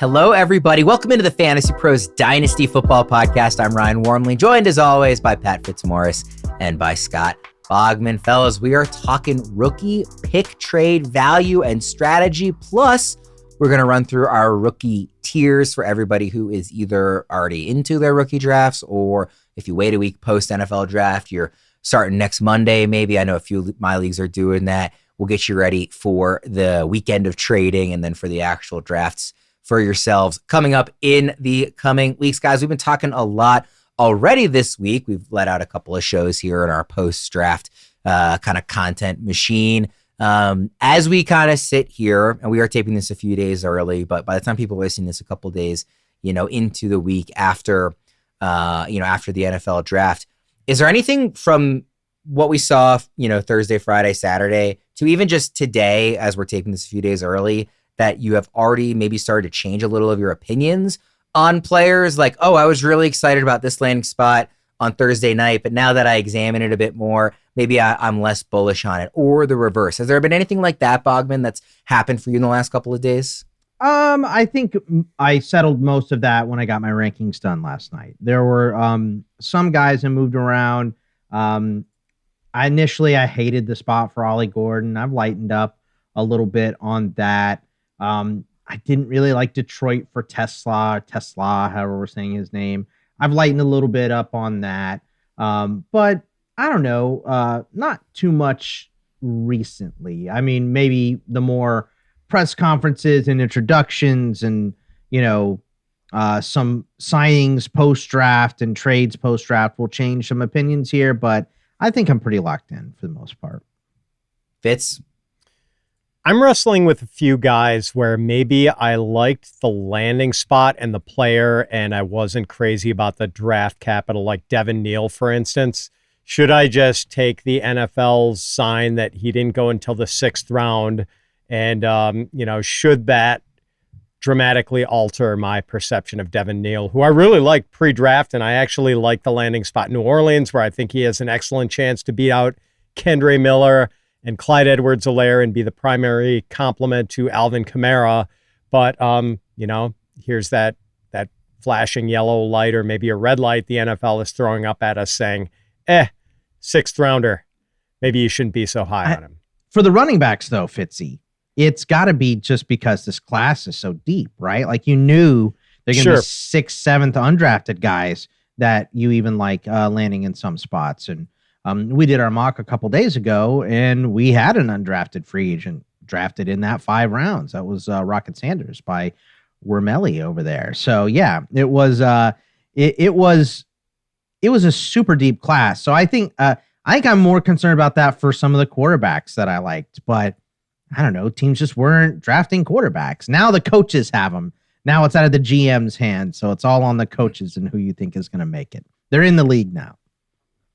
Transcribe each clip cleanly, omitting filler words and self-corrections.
Hello, everybody. Welcome into the Fantasy Pros Dynasty Football Podcast. I'm Ryan Wormeli, joined as always by Pat Fitzmurice and by Scott Bogman. Fellas, we are talking rookie pick trade value and strategy. Plus, we're going to run through our rookie tiers for everybody who is either already into their rookie drafts, or if you wait a week post NFL draft, you're starting next Monday. Maybe I know a few of my leagues are doing that. We'll get you ready for the weekend of trading and then for the actual drafts for yourselves coming up in the coming weeks. Guys, we've been talking a lot already this week. We've let out a couple of shows here in our post-draft kind of content machine. As we kind of sit here, and we are taping this a few days early, but by the time people are listening to this a couple of days, into the week after, after the NFL draft, is there anything from what we saw, Thursday, Friday, Saturday, to even just today, as we're taping this a few days early, that you have already maybe started to change a little of your opinions on players? Like, oh, I was really excited about this landing spot on Thursday night, but now that I examine it a bit more, maybe I'm less bullish on it, or the reverse. Has there been anything like that, Bogman, that's happened for you in the last couple of days? I think I settled most of that when I got my rankings done last night. There were some guys that moved around. Initially, I hated the spot for Ollie Gordon. I've lightened up a little bit on that. I didn't really like Detroit for Tesla, however we're saying his name. I've lightened a little bit up on that. But I don't know, not too much recently. I mean, maybe the more press conferences and introductions and, some signings post-draft and trades post-draft will change some opinions here, but I think I'm pretty locked in for the most part. Fitz? I'm wrestling with a few guys where maybe I liked the landing spot and the player, and I wasn't crazy about the draft capital, like Devin Neal, for instance. Should I just take the NFL's sign that he didn't go until the 6th round? And, should that dramatically alter my perception of Devin Neal, who I really liked pre-draft, and I actually like the landing spot in New Orleans, where I think he has an excellent chance to beat out Kendre Miller and Clyde Edwards-Helaire and be the primary complement to Alvin Kamara. But, here's that flashing yellow light, or maybe a red light the NFL is throwing up at us saying, 6th rounder, maybe you shouldn't be so high on him. For the running backs, though, Fitzy, it's got to be just because this class is so deep, right? Like, you knew they're going to be 6th, 7th undrafted guys that you even like landing in some spots. And we did our mock a couple days ago, and we had an undrafted free agent drafted in that 5 rounds. That was Rocket Sanders by Wormeli over there. So yeah, it was it was a super deep class. So I think I'm more concerned about that for some of the quarterbacks that I liked, but I don't know, teams just weren't drafting quarterbacks. Now the coaches have them. Now it's out of the GM's hands, so it's all on the coaches and who you think is going to make it. They're in the league now.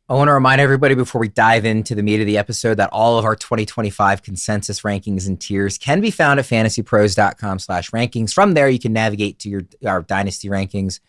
I want to remind everybody before we dive into the meat of the episode that all of our 2025 consensus rankings and tiers can be found at fantasypros.com/rankings. From there, you can navigate to our dynasty rankings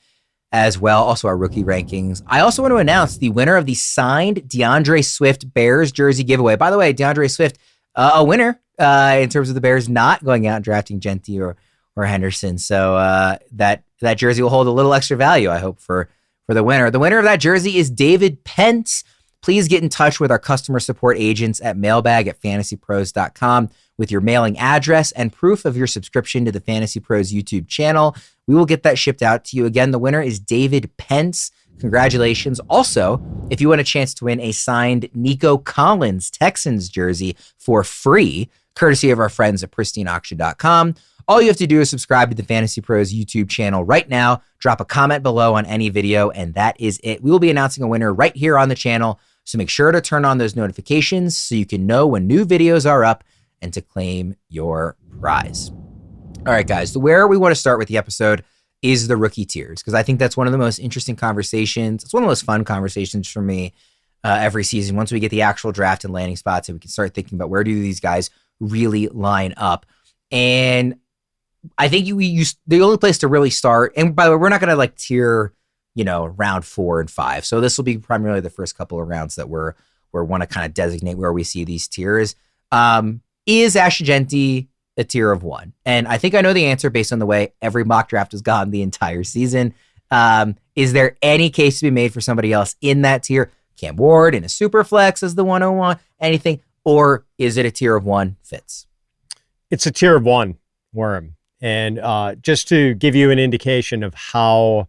as well, also our rookie rankings. I also want to announce the winner of the signed DeAndre Swift Bears jersey giveaway. By the way, DeAndre Swift, a winner in terms of the Bears not going out and drafting Jeanty or Henderson. So that jersey will hold a little extra value, I hope, for the winner. The winner of that jersey is David Pence. Please get in touch with our customer support agents at mailbag@fantasypros.com with your mailing address and proof of your subscription to the Fantasy Pros YouTube channel. We will get that shipped out to you. Again, the winner is David Pence. Congratulations. Also, if you want a chance to win a signed Nico Collins Texans jersey for free, courtesy of our friends at pristineauction.com, all you have to do is subscribe to the Fantasy Pros YouTube channel right now, drop a comment below on any video, and that is it. We will be announcing a winner right here on the channel, so make sure to turn on those notifications so you can know when new videos are up and to claim your prize. All right, guys, where we want to start with the episode is the rookie tiers, because I think that's one of the most interesting conversations. It's one of the most fun conversations for me every season. Once we get the actual draft and landing spots, and we can start thinking about where do these guys really line up. And I think the only place to really start, and by the way, we're not going to like tier, round 4 and 5. So this will be primarily the first couple of rounds that we want to kind of designate where we see these tiers. Is Ashton Jeanty a tier of 1? And I think I know the answer based on the way every mock draft has gone the entire season. Is there any case to be made for somebody else in that tier? Cam Ward in a super flex as the 101, anything? Or is it a tier of 1 Fitz? It's a tier of 1 Worm. And just to give you an indication of how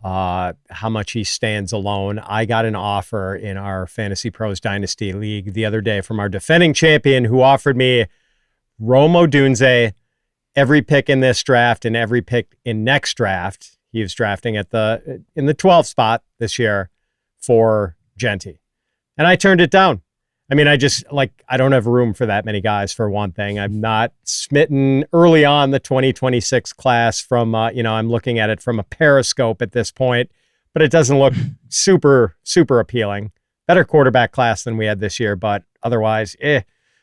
much he stands alone, I got an offer in our Fantasy Pros Dynasty League the other day from our defending champion, who offered me Rome Odunze, every pick in this draft and every pick in next draft. He was drafting in the 12th spot this year for Jeanty. And I turned it down. I mean, I don't have room for that many guys, for one thing. I'm not smitten early on the 2026 class from, I'm looking at it from a periscope at this point, but it doesn't look super, super appealing. Better quarterback class than we had this year, but otherwise,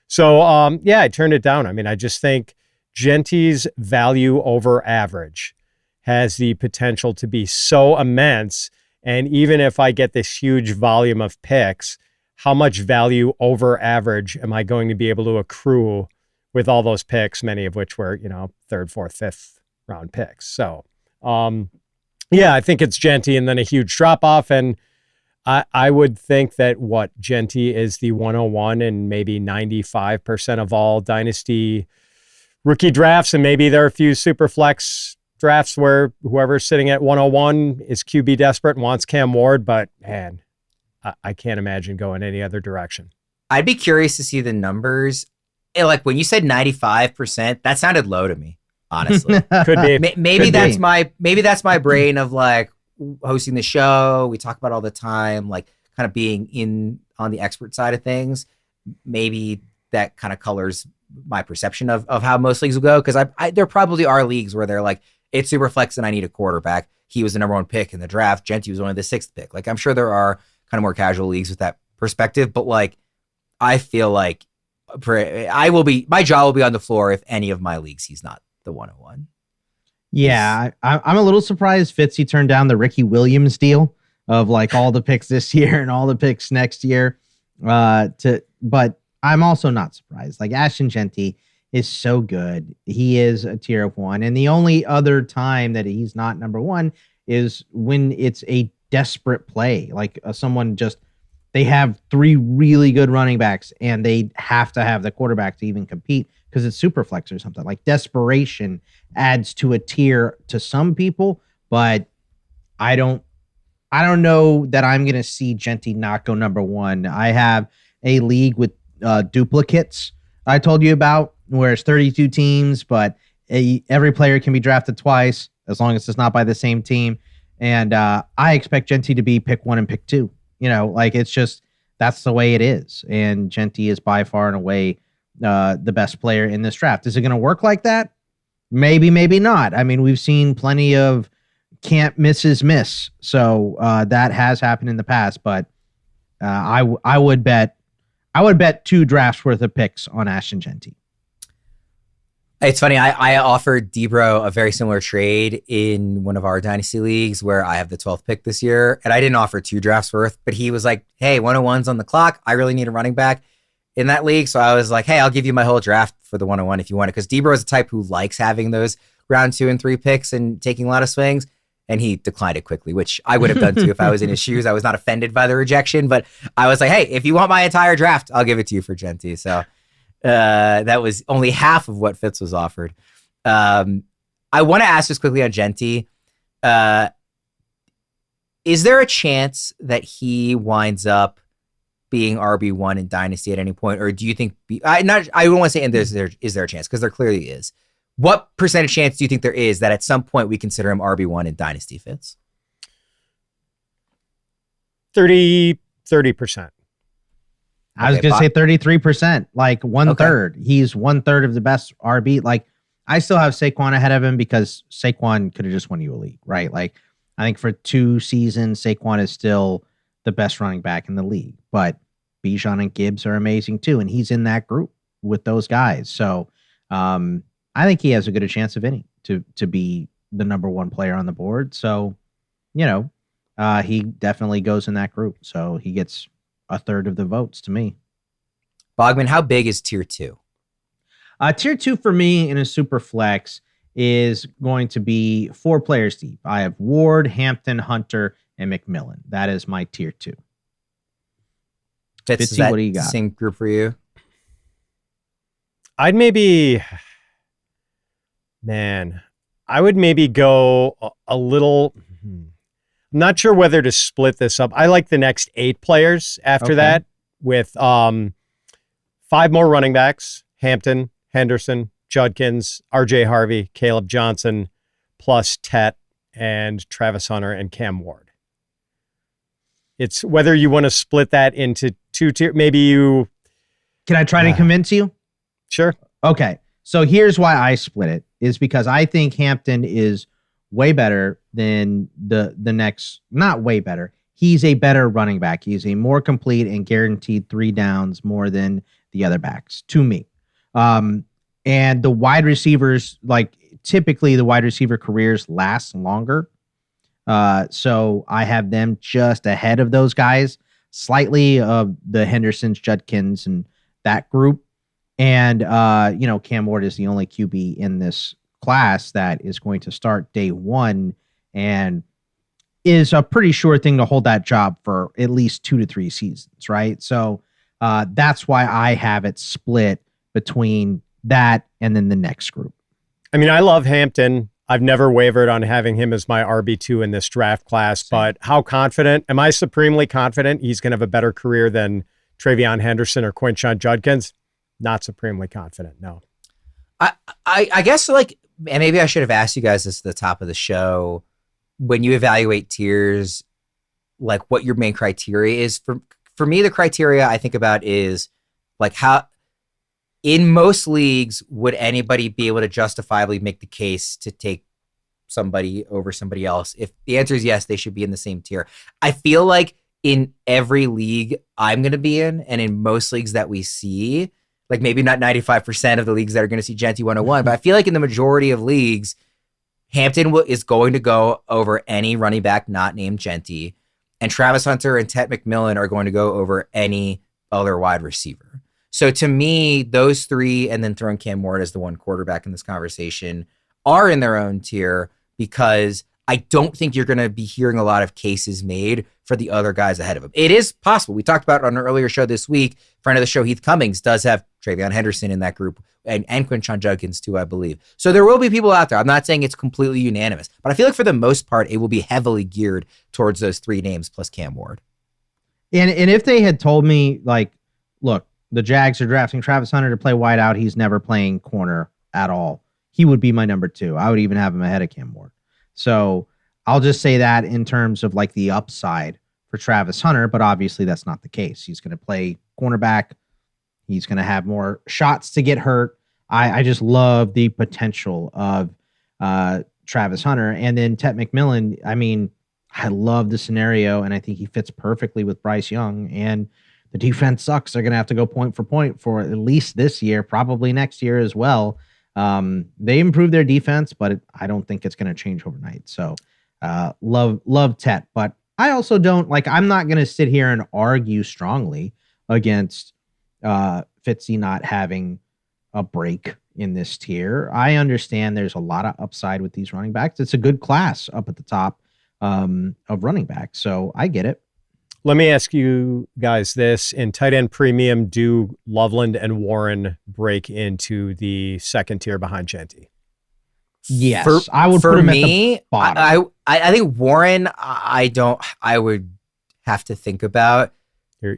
So, I turned it down. I mean, I just think Jeanty's value over average has the potential to be so immense. And even if I get this huge volume of picks, how much value over average am I going to be able to accrue with all those picks, many of which were, 3rd, 4th, 5th round picks. So, I think it's Jeanty and then a huge drop off. And I would think that Jeanty is the 101 and maybe 95% of all Dynasty rookie drafts. And maybe there are a few super flex drafts where whoever's sitting at 101 is QB desperate and wants Cam Ward, but man, I can't imagine going any other direction. I'd be curious to see the numbers. Like when you said 95%, that sounded low to me, honestly. Could be. Maybe that's my brain of like hosting the show. We talk about all the time, like kind of being in on the expert side of things. Maybe that kind of colors my perception of how most leagues will go. Cause there probably are leagues where they're like, it's super flex and I need a quarterback. He was the number 1 pick in the draft. Jeanty was only the 6th pick. Like I'm sure there are kind of more casual leagues with that perspective, but like, I feel like my jaw will be on the floor if any of my leagues he's not the 101. Yeah, I'm a little surprised Fitzy turned down the Ricky Williams deal of like all the picks this year and all the picks next year. But I'm also not surprised. Like Ashton Jeanty is so good. He is a tier of 1. And the only other time that he's not number 1 is when it's a desperate play. Like they have 3 really good running backs and they have to have the quarterback to even compete because it's super flex or something. Like desperation adds to a tier to some people, but I don't know that I'm going to see Jeanty not go number 1. I have a league with duplicates I told you about where it's 32 teams, but every player can be drafted twice as long as it's not by the same team. And I expect Jeanty to be pick 1 and pick 2. It's just, that's the way it is. And Jeanty is by far and away the best player in this draft. Is it going to work like that? Maybe, maybe not. I mean, we've seen plenty of can't miss. So that has happened in the past, but I would bet 2 drafts worth of picks on Ashton Jeanty. It's funny. I offered Debro a very similar trade in one of our dynasty leagues where I have the 12th pick this year, and I didn't offer 2 drafts worth, but he was like, hey, 101's on the clock. I really need a running back in that league. So I was like, hey, I'll give you my whole draft for the 101 if you want it. Because Debro is the type who likes having those round 2 and 3 picks and taking a lot of swings. And he declined it quickly, which I would have done too if I was in his shoes. I was not offended by the rejection, but I was like, hey, if you want my entire draft, I'll give it to you for Jeanty. So that was only half of what Fitz was offered. I want to ask just quickly on Jeanty. Is there a chance that he winds up being RB1 in Dynasty at any point? Or do you think, I don't want to say, and is there a chance? Because there clearly is. What percentage chance do you think there is that at some point we consider him RB1 in Dynasty, Fitz? 30%. I was going to say 33%, like 1/3. Okay. He's 1/3 of the best RB. Like I still have Saquon ahead of him because Saquon could have just won you a league, right? Like I think for 2 seasons, Saquon is still the best running back in the league, but Bijan and Gibbs are amazing too. And he's in that group with those guys. So, I think he has a good chance of any to be the number 1 player on the board. So, he definitely goes in that group. So he gets 1/3 of the votes to me. Bogman, how big is tier 2? Tier 2 for me in a super flex is going to be 4 players deep. I have Ward, Hampton, Hunter, and McMillan. That is my tier 2. Fitzy, what do you got? Same group for you? I would maybe go a little. I'm not sure whether to split this up. I like the next 8 players after that with 5 more running backs: Hampton, Henderson, Judkins, RJ Harvey, Caleb Johnson, plus Tet and Travis Hunter and Cam Ward. It's whether you want to split that into 2 tier. Maybe you. Can I try to convince you? Sure. Okay. So here's why I split it, is because I think Hampton is way better than the next, not way better. He's a better running back. He's a more complete and guaranteed 3 downs more than the other backs to me. And the wide receivers, like typically the wide receiver careers last longer. So I have them just ahead of those guys, slightly of the Hendersons, Judkins, and that group. And, Cam Ward is the only QB in this class that is going to start day 1 and is a pretty sure thing to hold that job for at least 2 to 3 seasons, right? So that's why I have it split between that and then the next group. I mean, I love Hampton. I've never wavered on having him as my RB2 in this draft class, but how confident? Am I supremely confident he's going to have a better career than Travion Henderson or Quinshon Judkins? Not supremely confident, no. I guess, like, and maybe I should have asked you guys this at the top of the show, when you evaluate tiers, like what your main criteria is. For me, the criteria I think about is like how, in most leagues, would anybody be able to justifiably make the case to take somebody over somebody else? If the answer is yes, they should be in the same tier. I feel like in every league I'm going to be in, and in most leagues that we see, like maybe not 95% of the leagues that are going to see Jeanty 101, but I feel like in the majority of leagues, Hampton is going to go over any running back not named Jeanty, and Travis Hunter and Tet McMillan are going to go over any other wide receiver. So to me, those 3, and then throwing Cam Ward as the one quarterback in this conversation, are in their own tier, because I don't think you're going to be hearing a lot of cases made for the other guys ahead of him. It is possible. We talked about it on an earlier show this week. Friend of the show, Heath Cummings, does have Travion Henderson in that group, and Quinshon Judkins too, I believe. So there will be people out there. I'm not saying it's completely unanimous, but I feel like for the most part, it will be heavily geared towards those 3 names plus Cam Ward. And if they had told me, like, look, the Jags are drafting Travis Hunter to play wide out, he's never playing corner at all, he would be my number 2. I would even have him ahead of Cam Ward. So I'll just say that in terms of like the upside for Travis Hunter, but obviously that's not the case. He's going to play cornerback. He's going to have more shots to get hurt. I just love the potential of Travis Hunter. And then Tet McMillan, I mean, I love the scenario, and I think he fits perfectly with Bryce Young. And the defense sucks. They're going to have to go point for point for at least this year, probably next year as well. They improved their defense, but I don't think it's going to change overnight. So love Tet, but I also don't like, I'm not going to sit here and argue strongly against Fitzy not having a break in this tier. I understand there's a lot of upside with these running backs. It's a good class up at the top of running backs. So I get it. Let me ask you guys this. In tight end premium, do Loveland and Warren break into the second tier behind Jeanty? Yes. I would put him at the bottom. I think Warren, I would have to think about.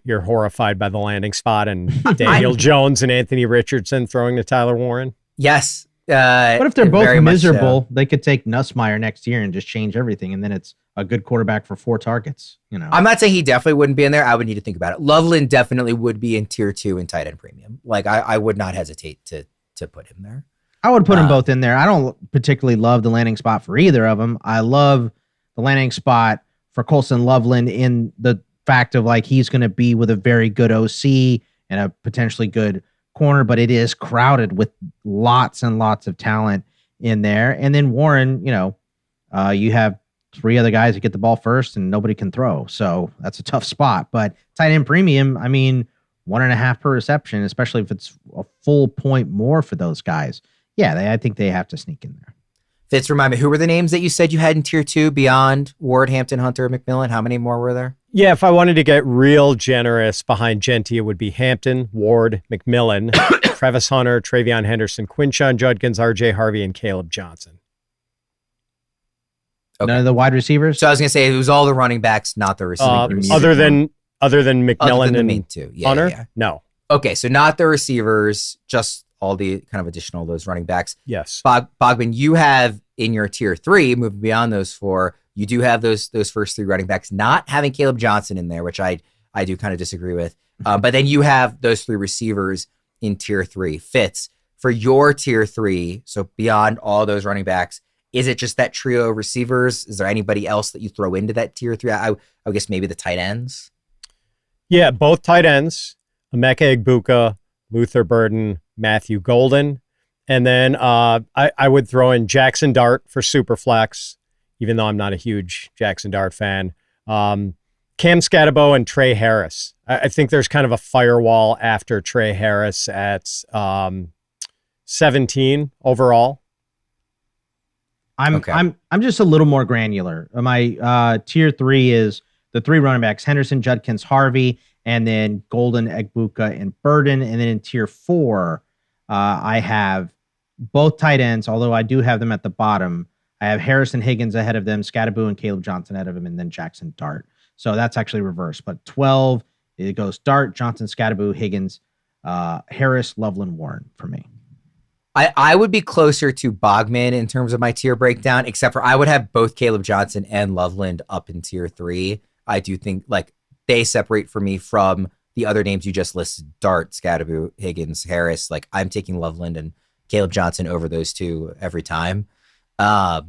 You're horrified by the landing spot and Daniel Jones and Anthony Richardson throwing to Tyler Warren? Yes. What if they're both miserable? They could take Nussmeier next year and just change everything, and then it's a good quarterback for 4 targets. You know, I'm not saying he definitely wouldn't be in there. I would need to think about it. Loveland definitely would be in tier 2 in tight end premium. Like I would not hesitate to put him there. I would put them both in there. I don't particularly love the landing spot for either of them. I love the landing spot for Colson Loveland in the fact of like he's going to be with a very good OC and a potentially good corner, but it is crowded with lots and lots of talent in there. And then Warren, you have 3 other guys that get the ball first and nobody can throw. So that's a tough spot. But tight end premium, I mean, 1.5 per reception, especially if it's a full point more for those guys. Yeah, I think they have to sneak in there. Fitz, remind me, who were the names that you said you had in tier 2 beyond Ward, Hampton, Hunter, McMillan? How many more were there? Yeah, if I wanted to get real generous behind Jeanty, it would be Hampton, Ward, McMillan, Travis Hunter, Travion Henderson, Quinshon Judkins, RJ Harvey, and Caleb Johnson. Okay. None of the wide receivers? So I was going to say it was all the running backs, not the receivers. Other than McMillan and main two. Yeah, Hunter? Yeah. No. Okay, so not the receivers, just all the kind of additional those running backs. Yes. Bogman, you have in your tier 3, moving beyond those 4, you do have those first 3 running backs, not having Caleb Johnson in there, which I do kind of disagree with. But then you have those 3 receivers in tier 3. Fitz, for your tier 3, so beyond all those running backs, is it just that trio of receivers? Is there anybody else that you throw into that tier 3? I guess maybe the tight ends. Yeah, both tight ends, Emeka Egbuka, Luther Burden, Matthew Golden. And then I would throw in Jackson Dart for Superflex, even though I'm not a huge Jackson Dart fan. Cam Scatabo and Trey Harris. I think there's kind of a firewall after Trey Harris at 17 overall. I'm just a little more granular. My tier 3 is the 3 running backs: Henderson, Judkins, Harvey, and then Golden, Egbuka, and Burden. And then in tier 4, I have both tight ends, although I do have them at the bottom. I have Harrison Higgins ahead of them, Scatabo and Caleb Johnson ahead of him, and then Jackson Dart. So that's actually reversed. But 12, it goes Dart, Johnson, Scatabo, Higgins, Harris, Loveland, Warren for me. I would be closer to Bogman in terms of my tier breakdown, except for I would have both Caleb Johnson and Loveland up in tier 3. I do think like they separate for me from the other names you just listed: Dart, Scatabo, Higgins, Harris. Like I'm taking Loveland and Caleb Johnson over those 2 every time. But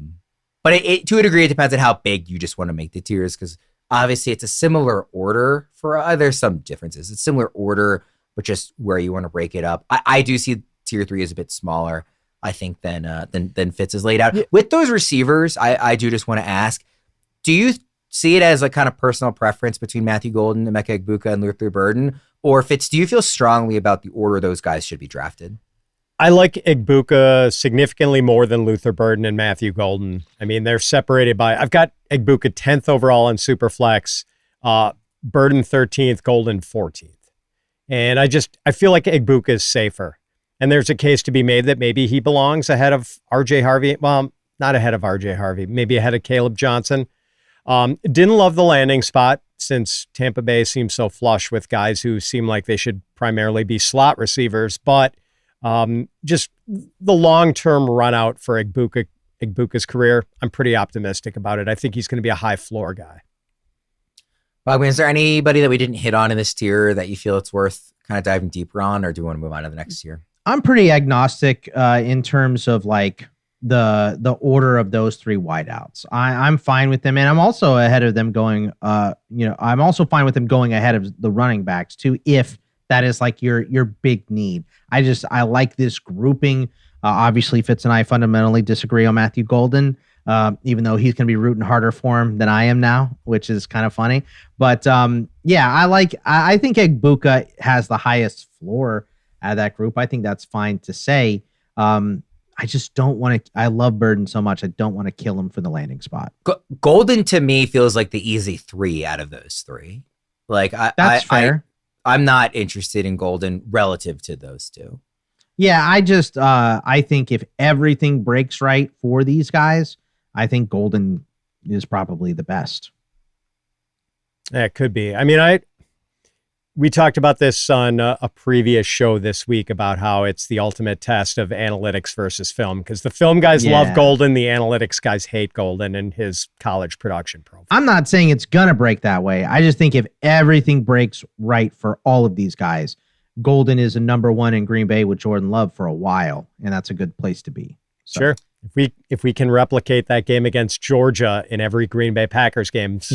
it to a degree, it depends on how big you just want to make the tiers, because obviously it's a similar order for there's some differences. It's similar order, but just where you want to break it up. I do see tier 3 is a bit smaller, I think, than Fitz is laid out. Yeah. With those receivers, I do just want to ask, do you see it as a kind of personal preference between Matthew Golden, Emeka Egbuka, and Luther Burden? Or Fitz, do you feel strongly about the order those guys should be drafted? I like Egbuka significantly more than Luther Burden and Matthew Golden. I mean, they're separated by, I've got Egbuka 10th overall in Superflex, Burden 13th, Golden 14th. And I feel like Egbuka is safer. And there's a case to be made that maybe he belongs ahead of RJ Harvey. Well, not ahead of RJ Harvey, maybe ahead of Caleb Johnson. Didn't love the landing spot, since Tampa Bay seems so flush with guys who seem like they should primarily be slot receivers. But just the long-term run out for Egbuka's career, I'm pretty optimistic about it. I think he's going to be a high floor guy. Bogman, is there anybody that we didn't hit on in this tier that you feel it's worth kind of diving deeper on, or do you want to move on to the next tier? I'm pretty agnostic in terms of like the order of those 3 wideouts. I'm fine with them, and I'm also ahead of them going. I'm also fine with them going ahead of the running backs too, if that is like your big need. I like this grouping. Obviously, Fitz and I fundamentally disagree on Matthew Golden, even though he's going to be rooting harder for him than I am now, which is kind of funny. But I think Egbuka has the highest floor out of that group. I think that's fine to say. I just don't want to. I love Burden so much. I don't want to kill him for the landing spot. Golden to me feels like the easy 3 out of those 3. Like that's fair. I'm not interested in Golden relative to those 2. Yeah, I think if everything breaks right for these guys, I think Golden is probably the best. Yeah, it could be. I mean, we talked about this on a previous show this week about how it's the ultimate test of analytics versus film, because the film guys love Golden, the analytics guys hate Golden and his college production profile. I'm not saying it's going to break that way. I just think if everything breaks right for all of these guys, Golden is a number 1 in Green Bay with Jordan Love for a while, and that's a good place to be. So. Sure. If we can replicate that game against Georgia in every Green Bay Packers games,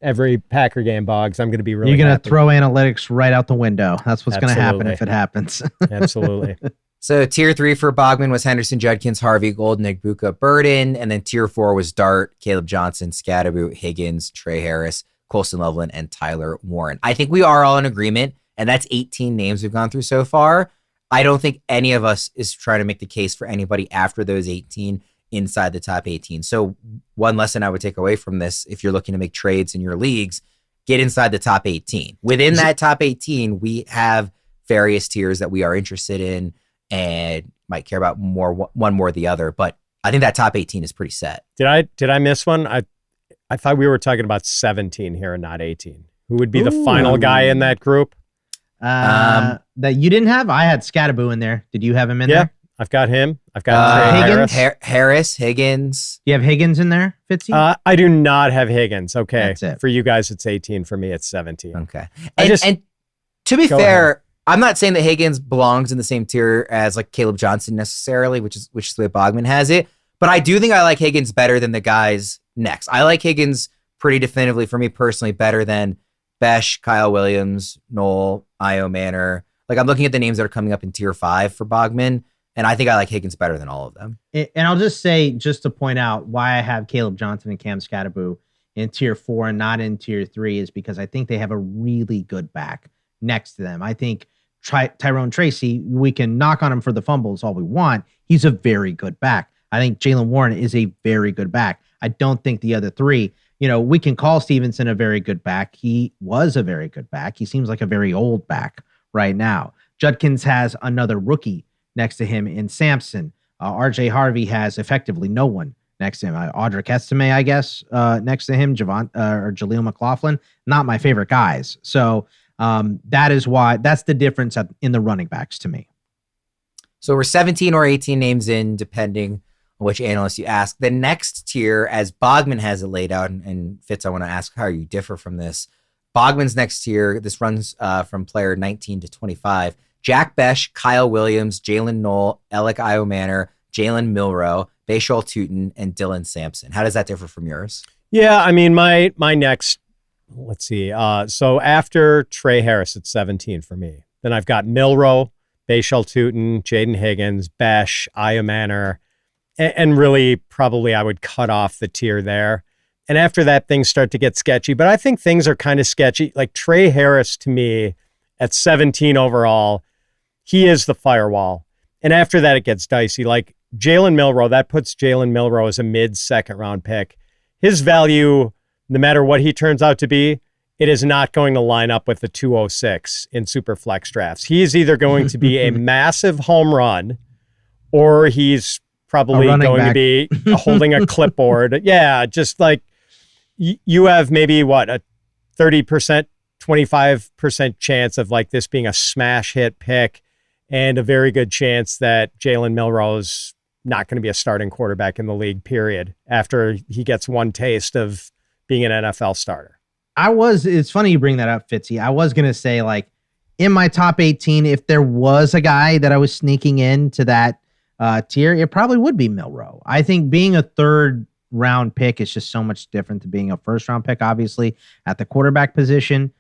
every Packer game, Boggs, I'm going to be really. You're going to throw analytics right out the window. That's what's going to happen if it happens. Absolutely. So tier 3 for Bogman was Henderson, Judkins, Harvey, Golden, Egbuka, Burden, and then tier 4 was Dart, Caleb Johnson, Scatabo, Higgins, Trey Harris, Colston Loveland, and Tyler Warren. I think we are all in agreement And that's 18 names we've gone through so far. I don't think any of us is trying to make the case for anybody after those 18 inside the top 18. So one lesson I would take away from this, if you're looking to make trades in your leagues, get inside the top 18. Within that top 18, we have various tiers that we are interested in and might care about one more the other. But I think that top 18 is pretty set. Did I miss one? I thought we were talking about 17 here and not 18. Who would be the final guy in that group? That you didn't have? I had Scattaboo in there. Did you have him in there? I've got him. I've got Higgins. Higgins. Do you have Higgins in there, Fitzy? I do not have Higgins. Okay. That's it. For you guys, it's 18. For me, it's 17. Okay. And to be fair, I'm not saying that Higgins belongs in the same tier as like Caleb Johnson necessarily, which is the way Bogman has it. But I do think I like Higgins better than the guys next. I like Higgins pretty definitively, for me personally, better than Besh, Kyle Williams, Knoll, Io Manor. Like, I'm looking at the names that are coming up in tier 5 for Bogman, and I think I like Higgins better than all of them. And I'll just say, just to point out why I have Caleb Johnson and Cam Scattaboo in tier 4 and not in tier 3 is because I think they have a really good back next to them. I think Tyrone Tracy, we can knock on him for the fumbles all we want. He's a very good back. I think Jaylen Warren is a very good back. I don't think the other three, we can call Stevenson a very good back. He was a very good back. He seems like a very old back right now. Judkins has another rookie next to him in Sampson. RJ Harvey has effectively no one next to him. Audric Estime, I guess, next to him. Or Jaleel McLaughlin, not my favorite guys. So that's the difference in the running backs to me. So we're 17 or 18 names in, depending on which analyst you ask. The next tier, as Bogman has it laid out, and Fitz, I want to ask how you differ from this. Bogman's next tier, this runs from player 19 to 25. Jack Besh, Kyle Williams, Jalen Knoll, Alec Io Manor, Jalen Milroe, Bashal Tutin, and Dylan Sampson. How does that differ from yours? Yeah, I mean, my next, let's see. So after Trey Harris at 17 for me, then I've got Milroe, Bashal Tutin, Jaden Higgins, Besh, Io Manor, and really probably I would cut off the tier there. And after that, things start to get sketchy. But I think things are kind of sketchy. Like Trey Harris, to me, at 17 overall, he is the firewall. And after that, it gets dicey. Like Jalen Milroe, that puts Jalen Milroe as a mid-second round pick. His value, no matter what he turns out to be, it is not going to line up with the 206 in super flex drafts. He is either going to be a massive home run, or he's probably going to be holding a clipboard. Yeah, just like you have maybe a 30%, 25% chance of like this being a smash hit pick, and a very good chance that Jalen Milroe is not going to be a starting quarterback in the league, period, after he gets one taste of being an NFL starter. It's funny you bring that up, Fitzy. I was going to say, like, in my top 18, if there was a guy that I was sneaking into that tier, it probably would be Milroe. I think being a third round pick is just so much different than being a first round pick. Obviously, at the quarterback position,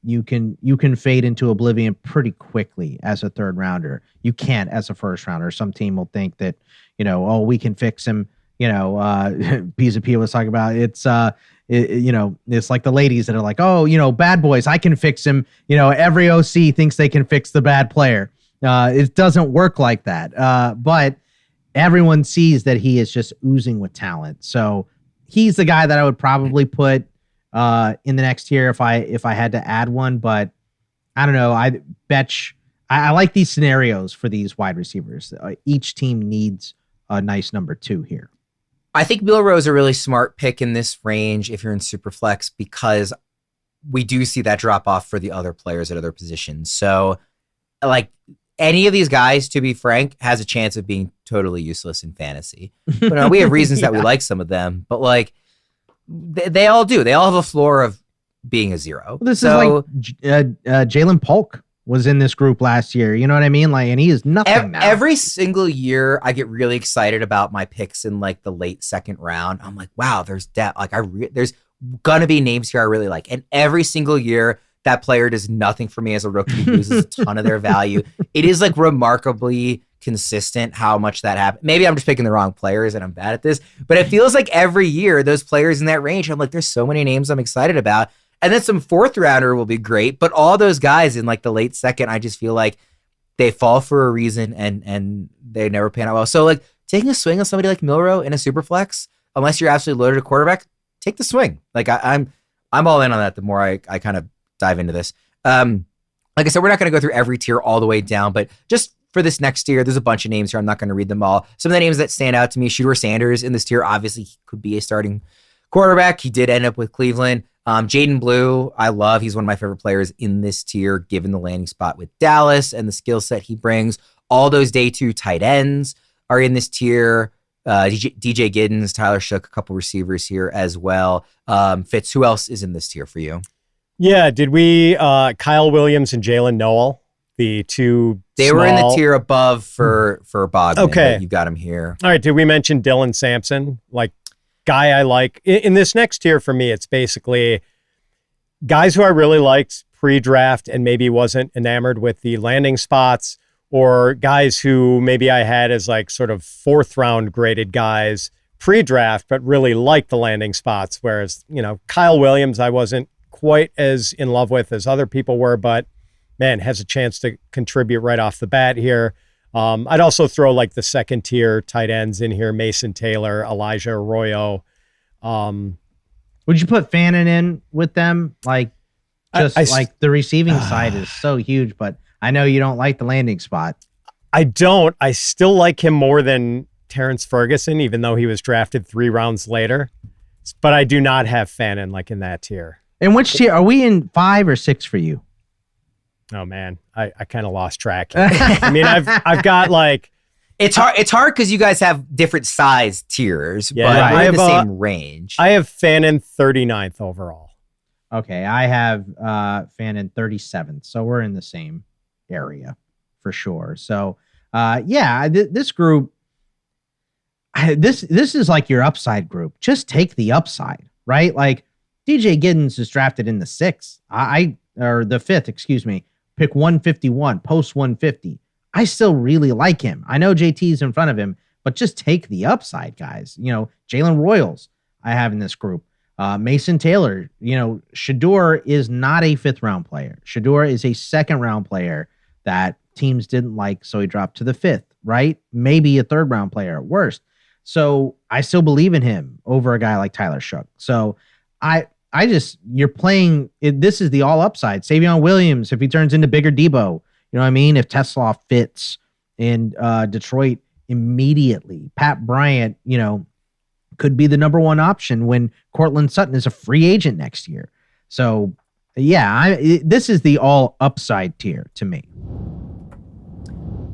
you can fade into oblivion pretty quickly as a third rounder. You can't as a first rounder. Some team will think that, we can fix him. Pizza Pia was talking about it's like the ladies that are like, bad boys, I can fix him. Every OC thinks they can fix the bad player. It doesn't work like that. But everyone sees that he is just oozing with talent. So he's the guy that I would probably put in the next tier if I had to add one. But I don't know. I like these scenarios for these wide receivers. Each team needs a nice number 2 here. I think Milroe is a really smart pick in this range if you're in Superflex, because we do see that drop off for the other players at other positions. So, like, any of these guys, to be frank, has a chance of being totally useless in fantasy. But we have reasons that we like some of them, but like they all do. They all have a floor of being a 0. Well, this is like Jalen Polk was in this group last year. You know what I mean? Like, and he is nothing now. Every single year, I get really excited about my picks in like the late second round. I'm like, wow, there's depth. Like, there's gonna be names here I really like, and every single year, that player does nothing for me as a rookie. Loses a ton of their value. It is like remarkably consistent how much that happens. Maybe I'm just picking the wrong players and I'm bad at this, but it feels like every year those players in that range, I'm like, there's so many names I'm excited about. And then some fourth rounder will be great. But all those guys in like the late second, I just feel like they fall for a reason and they never pan out well. So like taking a swing on somebody like Milroe in a super flex, unless you're absolutely loaded at quarterback, take the swing. Like I'm all in on that the more I kind of dive into this. Like I said, we're not going to go through every tier all the way down, but just for this next tier, there's a bunch of names here. I'm not going to read them all. Some of the names that stand out to me, Shedeur Sanders in this tier, obviously he could be a starting quarterback. He did end up with Cleveland. Jaden Blue, I love. He's one of my favorite players in this tier, given the landing spot with Dallas and the skill set he brings. All those day 2 tight ends are in this tier. DJ Giddens, Tyler Shook, a couple receivers here as well. Fitz, who else is in this tier for you? Yeah, did we Kyle Williams and Jalen Noel, the two? They were in the tier above for Bogman. Okay, you got him here. All right, did we mention Dylan Sampson? Like, guy I like in this next tier for me. It's basically guys who I really liked pre-draft and maybe wasn't enamored with the landing spots, or guys who maybe I had as like sort of 4th round graded guys pre-draft, but really liked the landing spots. Whereas, Kyle Williams, I wasn't quite as in love with as other people were, but man, has a chance to contribute right off the bat here. I'd also throw like the second tier tight ends in here, Mason Taylor, Elijah Arroyo. Would you put Fannin in with them? Like, like the receiving side is so huge, but I know you don't like the landing spot. I don't. I still like him more than Terrence Ferguson, even though he was drafted 3 rounds later. But I do not have Fannin like in that tier. And which tier are we in, 5 or 6 for you? Oh man, I kind of lost track. I mean, I've got like it's hard because you guys have different size tiers, but right. we're in the same range. I have Fannin 39th overall. Okay, I have Fannin 37th, so we're in the same area for sure. So this group, this is like your upside group. Just take the upside, right? Like DJ Giddens is drafted in the 6th, or the 5th, excuse me. Pick 151, post 150. I still really like him. I know JT's in front of him, but just take the upside, guys. Jalen Royals I have in this group. Mason Taylor, Shedeur is not a 5th round player. Shedeur is a 2nd round player that teams didn't like, so he dropped to the 5th, right? Maybe a 3rd round player at worst. So I still believe in him over a guy like Tyler Shook. So you're playing it. This is the all upside. Savion Williams, if he turns into bigger Debo, you know what I mean? If Tesla fits in Detroit immediately, Pat Bryant, could be the number 1 option when Cortland Sutton is a free agent next year. So this is the all upside tier to me.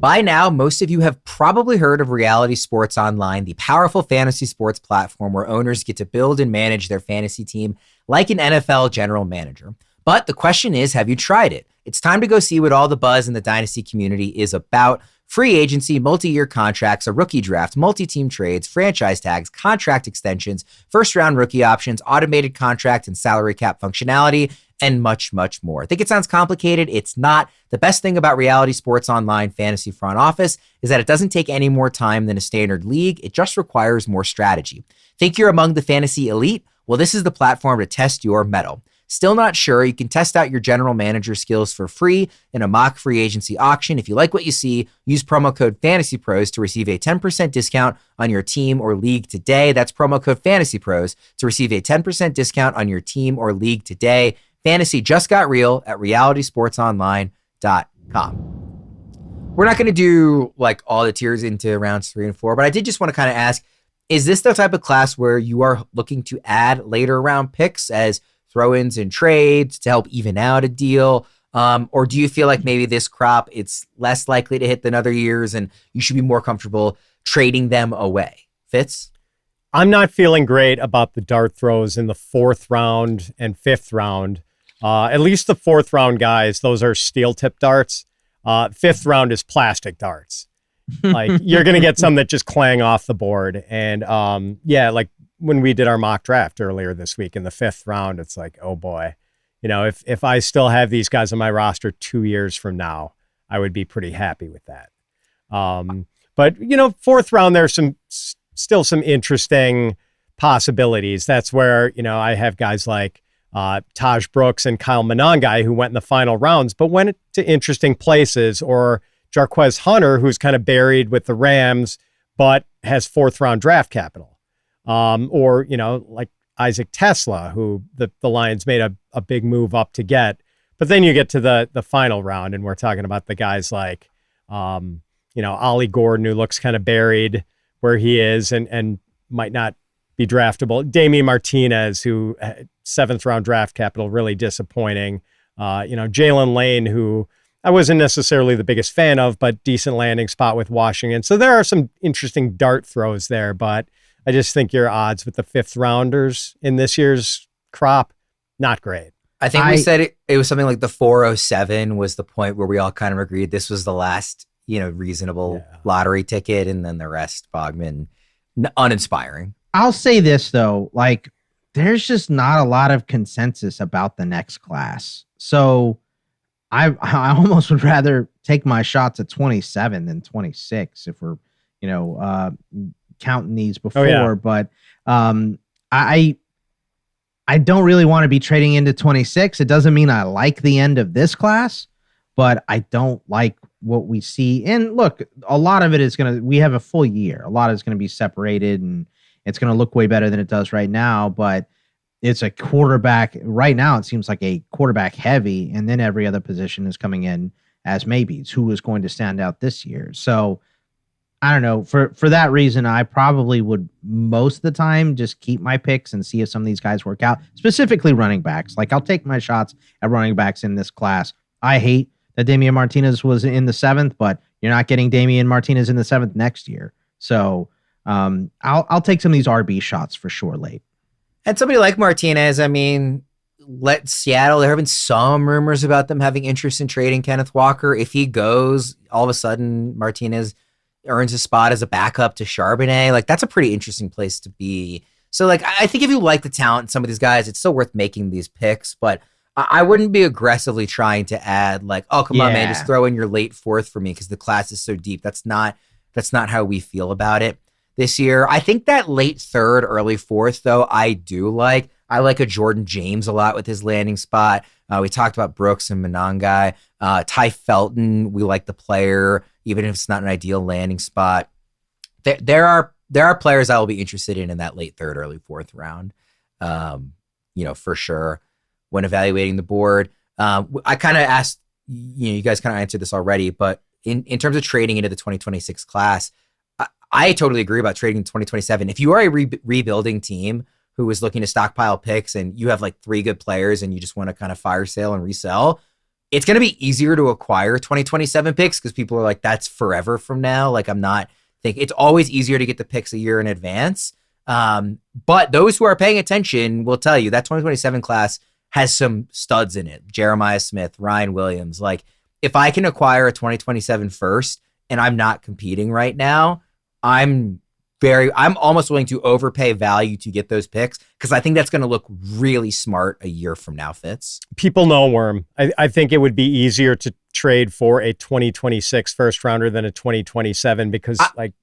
By now, most of you have probably heard of Reality Sports Online, the powerful fantasy sports platform where owners get to build and manage their fantasy team like an NFL general manager. But the question is, have you tried it? It's time to go see what all the buzz in the Dynasty community is about. Free agency, multi-year contracts, a rookie draft, multi-team trades, franchise tags, contract extensions, first-round rookie options, automated contract and salary cap functionality, and much, much more. I think it sounds complicated. It's not. The best thing about Reality Sports Online Fantasy Front Office is that it doesn't take any more time than a standard league. It just requires more strategy. Think you're among the fantasy elite? Well, this is the platform to test your mettle. Still not sure? You can test out your general manager skills for free in a mock free agency auction. If you like what you see, use promo code FANTASYPROS to receive a 10% discount on your team or league today. That's promo code FANTASYPROS to receive a 10% discount on your team or league today. Fantasy just got real at realitysportsonline.com. We're not going to do like all the tiers into rounds 3 and 4, but I did just want to kind of ask, is this the type of class where you are looking to add later round picks as throw-ins and trades to help even out a deal? Or do you feel like maybe this crop, it's less likely to hit than other years and you should be more comfortable trading them away? Fitz? I'm not feeling great about the dart throws in the 4th round and 5th round. At least the 4th round guys, those are steel tip darts. 5th round is plastic darts. Like you're going to get some that just clang off the board. And like when we did our mock draft earlier this week in the 5th round, it's like, oh boy, if I still have these guys on my roster 2 years from now, I would be pretty happy with that. But 4th round, there's still some interesting possibilities. That's where, I have guys like Taj Brooks and Kyle Monangai, who went in the final rounds, but went to interesting places, or Jarquez Hunter, who's kind of buried with the Rams, but has 4th round draft capital. Or, like Isaac Tesla, who the Lions made a big move up to get. But then you get to the final round, and we're talking about the guys like, Ollie Gordon, who looks kind of buried where he is and might not be draftable. Damian Martinez, who 7th round draft capital, really disappointing. Jalen Lane, who I wasn't necessarily the biggest fan of, but decent landing spot with Washington. So there are some interesting dart throws there, but I just think your odds with the 5th rounders in this year's crop, not great. I think we said it was something like the 407 was the point where we all kind of agreed this was the last, reasonable lottery ticket, and then the rest, Bogman, uninspiring. I'll say this though, like there's just not a lot of consensus about the next class. So I almost would rather take my shots at 27 than 26 if we're, counting these before. Oh, yeah. But I don't really want to be trading into 26. It doesn't mean I like the end of this class, but I don't like what we see. And look, a lot of it is we have a full year. A lot is going to be separated, and it's going to look way better than it does right now, but it's a quarterback. Right now, it seems like a quarterback heavy, and then every other position is coming in as maybes. Who is going to stand out this year? So I don't know. For that reason, I probably would most of the time just keep my picks and see if some of these guys work out, specifically running backs. Like I'll take my shots at running backs in this class. I hate that Damian Martinez was in the 7th, but you're not getting Damian Martinez in the 7th next year. So I'll take some of these RB shots for sure late. And somebody like Martinez, I mean, let Seattle, there have been some rumors about them having interest in trading Kenneth Walker. If he goes, all of a sudden Martinez earns a spot as a backup to Charbonnet. Like that's a pretty interesting place to be. So like, I think if you like the talent in some of these guys, it's still worth making these picks, but I wouldn't be aggressively trying to add like, oh, come on, man, just throw in your late 4th for me because the class is so deep. That's not how we feel about it this year. I think that late 3rd, early 4th, though, I do like. I like a Jordan James a lot with his landing spot. We talked about Brooks and Monangai. Ty Felton, we like the player, even if it's not an ideal landing spot. There are players I will be interested in that late 3rd, early 4th round, for sure. When evaluating the board, I kind of asked, you guys kind of answered this already, but in terms of trading into the 2026 class, I totally agree about trading in 2027. If you are a rebuilding team who is looking to stockpile picks and you have like 3 good players and you just want to kind of fire sale and resell, it's going to be easier to acquire 2027 picks because people are like, that's forever from now. Like it's always easier to get the picks a year in advance. But those who are paying attention will tell you that 2027 class has some studs in it. Jeremiah Smith, Ryan Williams. Like if I can acquire a 2027 first and I'm not competing right now, I'm almost willing to overpay value to get those picks because I think that's going to look really smart a year from now, Fitz. People know Worm. I think it would be easier to trade for a 2026 first rounder than a 2027 because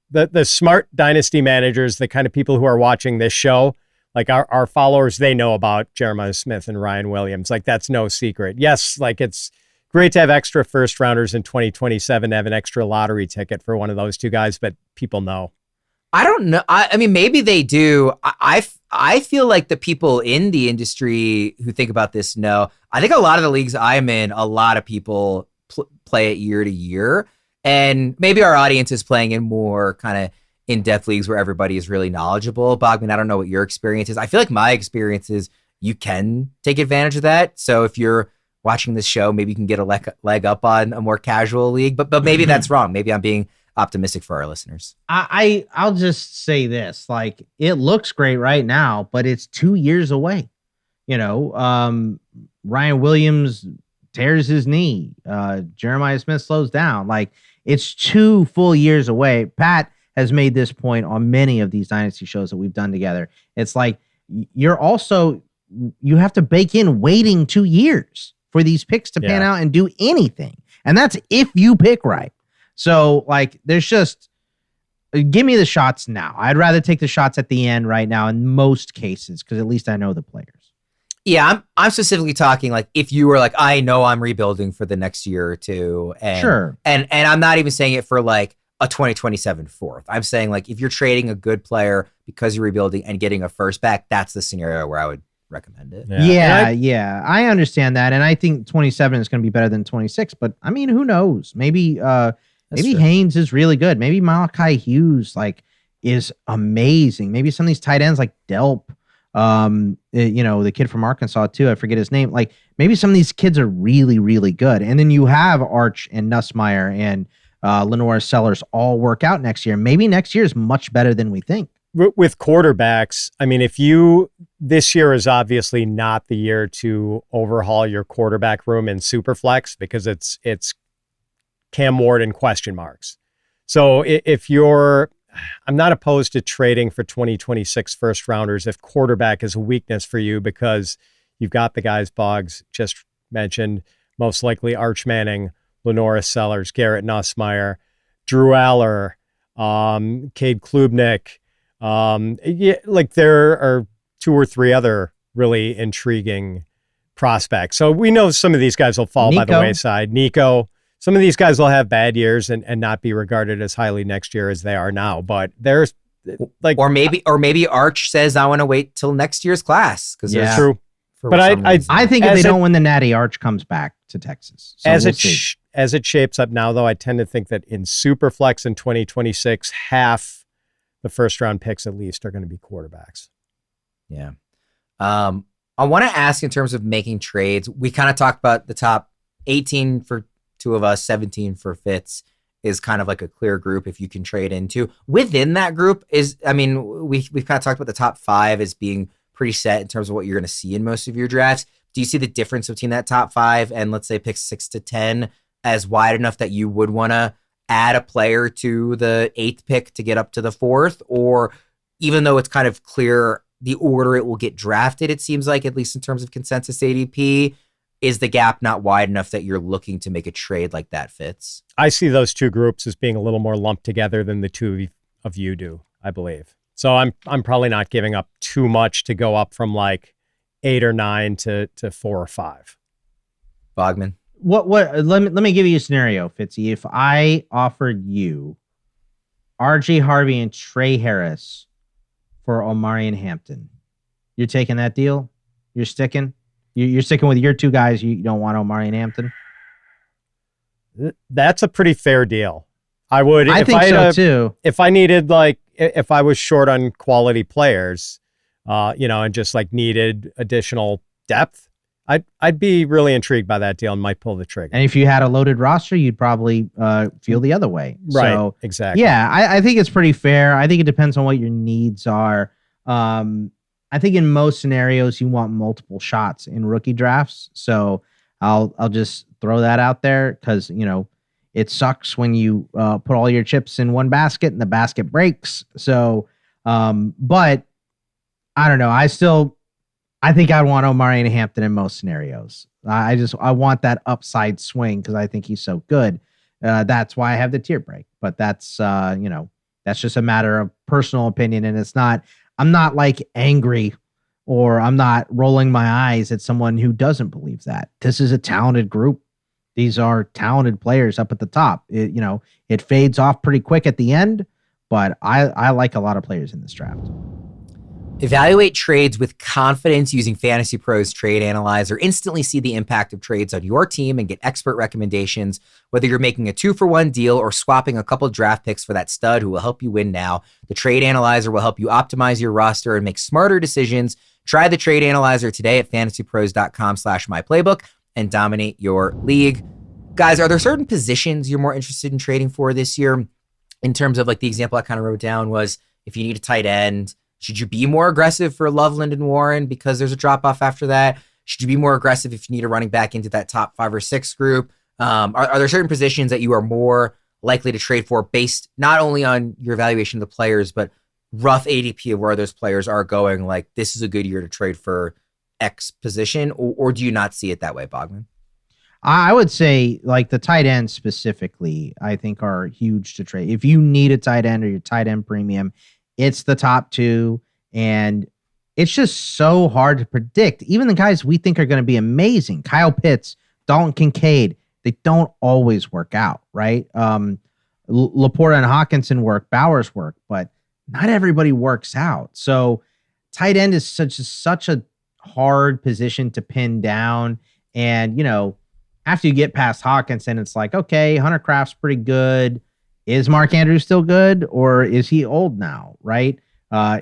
the smart dynasty managers, the kind of people who are watching this show, like our followers, they know about Jeremiah Smith and Ryan Williams. Like that's no secret. Yes, like it's great to have extra first rounders in 2027, to have an extra lottery ticket for one of those 2 guys, but people know. I don't know. I mean, maybe they do. I feel like the people in the industry who think about this know. I think a lot of the leagues I'm in, a lot of people play it year to year. And maybe our audience is playing in more kind of in-depth leagues where everybody is really knowledgeable. Bogman, I don't know what your experience is. I feel like my experience is you can take advantage of that. So if you're watching this show, maybe you can get a leg up on a more casual league. But maybe that's wrong. Maybe I'm being optimistic for our listeners. I'll just say this, like it looks great right now, but it's 2 years away. Ryan Williams tears his knee. Jeremiah Smith slows down. Like it's 2 full years away. Pat has made this point on many of these dynasty shows that we've done together. It's like you have to bake in waiting 2 years for these picks to pan out and do anything. And that's if you pick right. So, like, there's just give me the shots now. I'd rather take the shots at the end right now in most cases because at least I know the players. Yeah, I'm specifically talking like if you were like, I know I'm rebuilding for the next year or two, and Sure. and I'm not even saying it for like a 2027 fourth. I'm saying like if you're trading a good player because you're rebuilding and getting a first back, that's the scenario where I would recommend it. Yeah. I understand that, and I think 27 is going to be better than 26. But I mean, who knows? Maybe True. Haynes is really good. Maybe Malachi Hughes is amazing. Maybe some of these tight ends like Delp. The kid from Arkansas too. I forget his name. Like maybe some of these kids are really, really good. And then you have Arch and Nussmeier and Lenore Sellers all work out next year. Maybe next year is much better than we think. With quarterbacks, I mean, this year is obviously not the year to overhaul your quarterback room in Superflex because it's Cam Ward and question marks. So I'm not opposed to trading for 2026 first rounders if quarterback is a weakness for you because you've got the guys Boggs just mentioned, most likely Arch Manning, Lenora Sellers, Garrett Nussmeier, Drew Aller, Cade Klubnik. There are 2 or 3 other really intriguing prospects. So we know some of these guys will fall by the wayside. Nico. Some of these guys will have bad years and not be regarded as highly next year as they are now. But there's like, or maybe Arch says I want to wait till next year's class because it's true. But I think if they don't win the Natty, Arch comes back to Texas. So as it shapes up now, though, I tend to think that in Superflex in 2026, half the first round picks at least are going to be quarterbacks. Yeah. I want to ask in terms of making trades. We kind of talked about the top 18 for 2 of us, 17 for Fitz is kind of like a clear group if you can trade into. Within that group we've kind of talked about the top 5 as being pretty set in terms of what you're going to see in most of your drafts. Do you see the difference between that top 5 and let's say picks 6 to 10 as wide enough that you would want to add a player to the 8th pick to get up to the 4th? Or even though it's kind of clear the order it will get drafted, it seems like, at least in terms of consensus ADP, is the gap not wide enough that you're looking to make a trade like that Fitz? I see those 2 groups as being a little more lumped together than the 2 of you do, I believe. So I'm probably not giving up too much to go up from like 8 or 9 to 4 or 5. Bogman. Let me give you a scenario, Fitzy. If I offered you RJ Harvey and Trey Harris for Omari and Hampton, you're taking that deal? You're sticking? You're sticking with your 2 guys. You don't want Omari and Hampton? That's a pretty fair deal. I think so too. If I needed if I was short on quality players, and just like needed additional depth, I'd be really intrigued by that deal and might pull the trigger. And if you had a loaded roster, you'd probably feel the other way. Right. So, exactly. Yeah, I think it's pretty fair. I think it depends on what your needs are. I think in most scenarios you want multiple shots in rookie drafts. So I'll just throw that out there because it sucks when you put all your chips in one basket and the basket breaks. So, but I don't know. I think I'd want Omari and Hampton in most scenarios. I want that upside swing because I think he's so good. That's why I have the tier break. But that's that's just a matter of personal opinion, and I'm not like angry or I'm not rolling my eyes at someone who doesn't believe that. This is a talented group. These are talented players up at the top. It fades off pretty quick at the end, but I like a lot of players in this draft. Evaluate trades with confidence using Fantasy Pros Trade Analyzer. Instantly see the impact of trades on your team and get expert recommendations. Whether you're making a 2-for-1 deal or swapping a couple draft picks for that stud who will help you win now, the Trade Analyzer will help you optimize your roster and make smarter decisions. Try the Trade Analyzer today at fantasypros.com/myplaybook and dominate your league. Guys, are there certain positions you're more interested in trading for this year? In terms of like the example I kind of wrote down was if you need a tight end, should you be more aggressive for Loveland and Warren because there's a drop-off after that? Should you be more aggressive if you need a running back into that top 5 or 6 group? Are there certain positions that you are more likely to trade for based not only on your evaluation of the players, but rough ADP of where those players are going? Like, this is a good year to trade for X position, or do you not see it that way, Bogman? I would say like the tight end specifically, I think are huge to trade. If you need a tight end or your tight end premium, it's the top 2. And it's just so hard to predict. Even the guys we think are going to be amazing, Kyle Pitts, Dalton Kincaid, they don't always work out, right? Laporta and Hawkinson work, Bowers work, but not everybody works out. So tight end is such a hard position to pin down. And, after you get past Hawkinson, it's like, okay, Hunter Kraft's pretty good. Is Mark Andrews still good, or is he old now, right?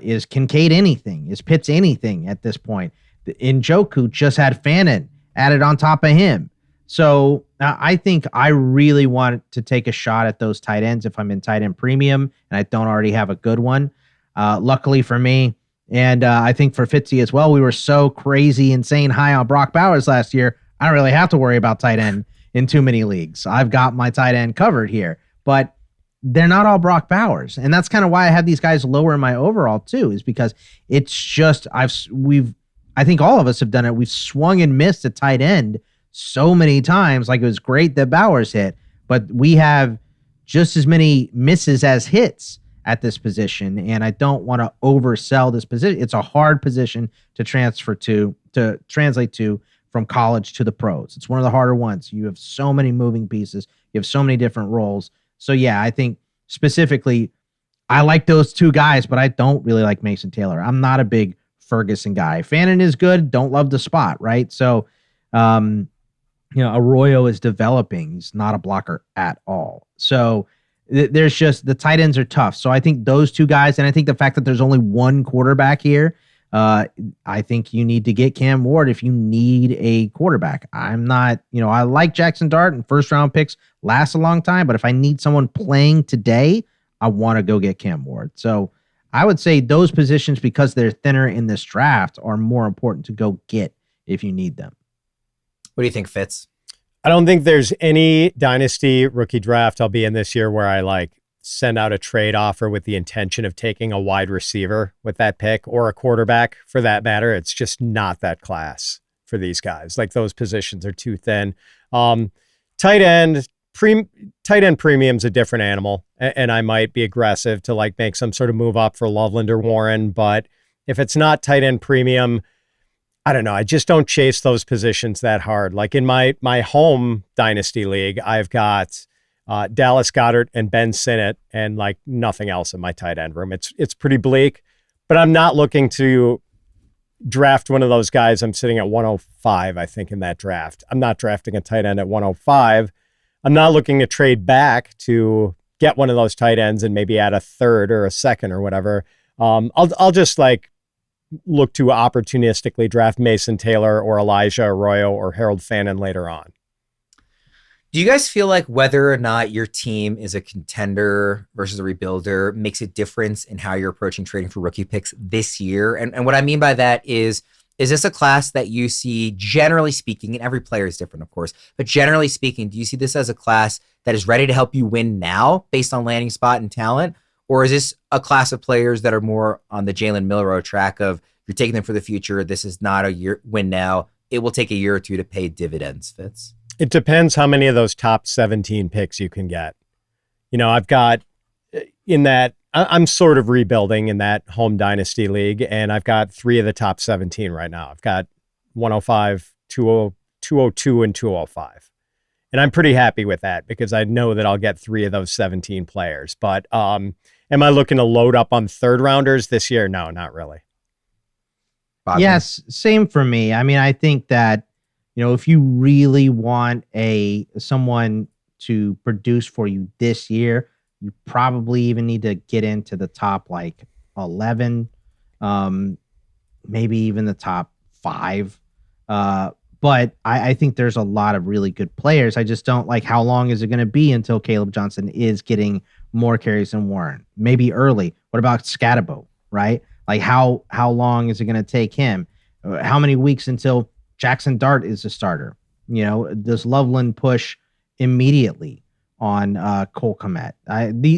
Is Kincaid anything? Is Pitts anything at this point? Njoku just had Fannin added on top of him. So I think I really want to take a shot at those tight ends if I'm in tight end premium and I don't already have a good one. Luckily for me, and I think for Fitzy as well, we were so crazy, insane high on Brock Bowers last year. I don't really have to worry about tight end in too many leagues. I've got my tight end covered here, but they're not all Brock Bowers. And that's kind of why I have these guys lower in my overall too, is because it's just, I think all of us have done it. We've swung and missed at tight end so many times. Like, it was great that Bowers hit, but we have just as many misses as hits at this position. And I don't want to oversell this position. It's a hard position to translate to from college to the pros. It's one of the harder ones. You have so many moving pieces. You have so many different roles. So yeah, I think specifically, I like those two guys, but I don't really like Mason Taylor. I'm not a big Ferguson guy. Fannin is good. Don't love the spot, right? So, Arroyo is developing. He's not a blocker at all. So there's just, the tight ends are tough. So I think those two guys, and I think the fact that there's only one quarterback here, I think you need to get Cam Ward if you need a quarterback. I'm not, I like Jackson Dart, and first round picks last a long time, but if I need someone playing today, I want to go get Cam Ward. So I would say those positions, because they're thinner in this draft, are more important to go get if you need them. What do you think, Fitz? I don't think there's any dynasty rookie draft I'll be in this year where I send out a trade offer with the intention of taking a wide receiver with that pick, or a quarterback for that matter. It's just not that class for these guys. Those positions are too thin. Tight end premium's a different animal, and I might be aggressive to make some sort of move up for Loveland or Warren. But if it's not tight end premium, I don't know. I just don't chase those positions that hard. In my home dynasty league, I've got Dallas Goedert and Ben Sinnott, and nothing else in my tight end room. It's pretty bleak, but I'm not looking to draft one of those guys. I'm sitting at 105, I think, in that draft. I'm not drafting a tight end at 105. I'm not looking to trade back to get one of those tight ends and maybe add a third or a second or whatever. I'll just look to opportunistically draft Mason Taylor or Elijah Arroyo or Harold Fannin later on. Do you guys feel like whether or not your team is a contender versus a rebuilder makes a difference in how you're approaching trading for rookie picks this year? And what I mean by that is this a class that you see, generally speaking, and every player is different, of course, but generally speaking, do you see this as a class that is ready to help you win now based on landing spot and talent? Or is this a class of players that are more on the Jalen Milroe track of you're taking them for the future? This is not a year win now. It will take a year or two to pay dividends, Fitz. It depends how many of those top 17 picks you can get. I've got in that, I'm sort of rebuilding in that home dynasty league, and I've got 3 of the top 17 right now. I've got 105, 202, and 205. And I'm pretty happy with that because I know that I'll get 3 of those 17 players. But am I looking to load up on third rounders this year? No, not really. Bogman. Yes, same for me. I mean, I think that, if you really want someone to produce for you this year, you probably even need to get into the top 11, maybe even the top 5. But I think there's a lot of really good players. I just don't like how long is it going to be until Caleb Johnson is getting more carries than Warren? Maybe early. What about Scatabo, right? How long is it going to take him? How many weeks until Jackson Dart is a starter? Does Loveland push immediately on Cole Kmet?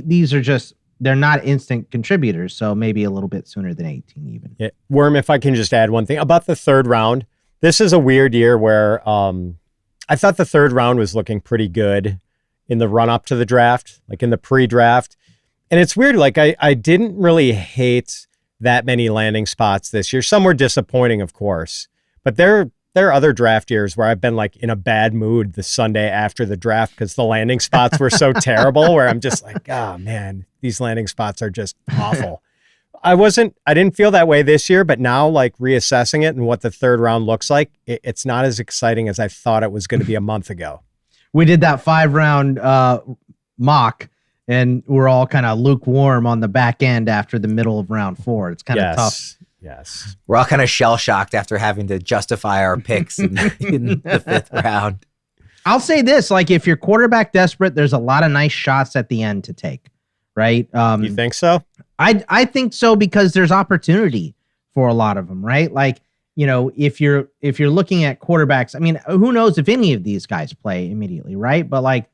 These are just, they're not instant contributors, so maybe a little bit sooner than 18 even. Yeah. Worm, if I can just add one thing about the third round. This is a weird year where I thought the third round was looking pretty good in the run up to the draft, in the pre-draft. And it's weird. I didn't really hate that many landing spots this year. Some were disappointing, of course, but there are other draft years where I've been like in a bad mood the Sunday after the draft because the landing spots were so terrible, where I'm just like, oh man, these landing spots are just awful. I didn't feel that way this year, but now like reassessing it and what the third round looks like, it's not as exciting as I thought it was going to be a month ago. We did that 5-round mock, and we're all kind of lukewarm on the back end after the middle of round 4. It's kind of tough. Yes. We're all kind of shell-shocked after having to justify our picks in the 5th round. I'll say this, like if you're quarterback desperate, there's a lot of nice shots at the end to take, right? You think so? I think so, because there's opportunity for a lot of them, right? Like, you know, if you're looking at quarterbacks, I mean, who knows if any of these guys play immediately, right? But like,